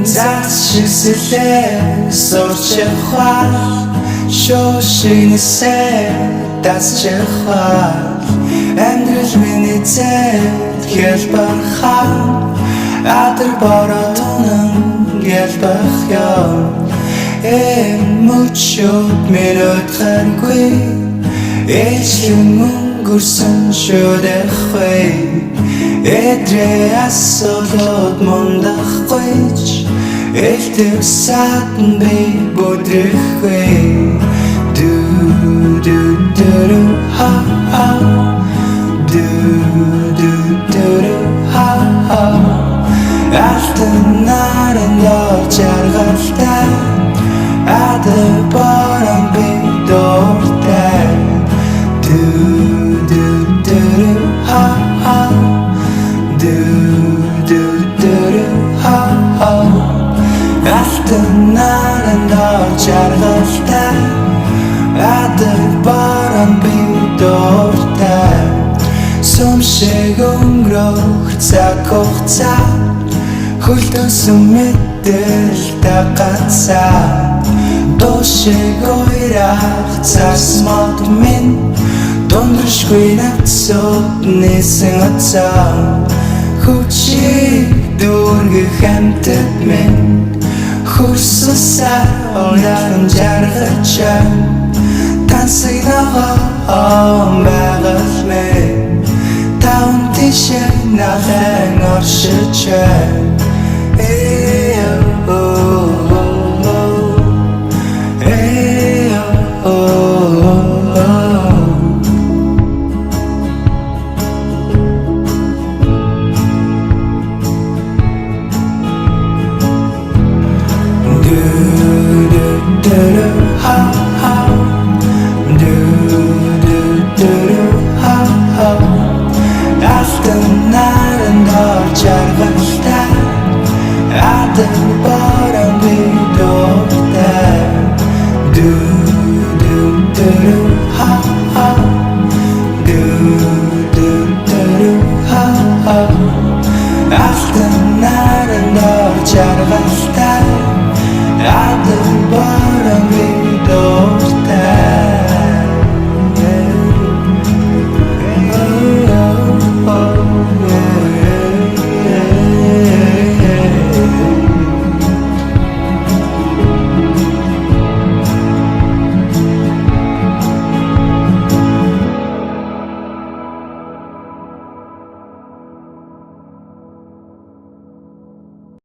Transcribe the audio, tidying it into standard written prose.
Засчислээ сорчихвал шошигнэсээ дасчихвал амьдрал миний зэт хэлбэрхаа атар боротонон хэлбэрх ёо mucho минутхангүй эчлэн өнгөрсөн шүдэхгүй эдрэ асуулууд мундахгүй элтэг саатан би бүдрэхгүй ду ду ду ха ха ду ду ду ха ха алтан наран жаргалтай Атар баран би дуртай ду ду ду ха ха ду ду ду ха ха алтан наран жаргалтай Атар баран би дуртай сүмшиг өнгөрөх цаг хугацаа хөлтөсөн мэдэл дагацаа Дошиг ойрах цасмат минь Дондрышгүй нацууд нэсэн ацаа Хүчиг дүүргэх амтд минь Хүрсусаа онларын жаргачаа Тансагнагоо байгал минь Таун тишээ нахэн оршичээ Алтан наран жаргалтай Атар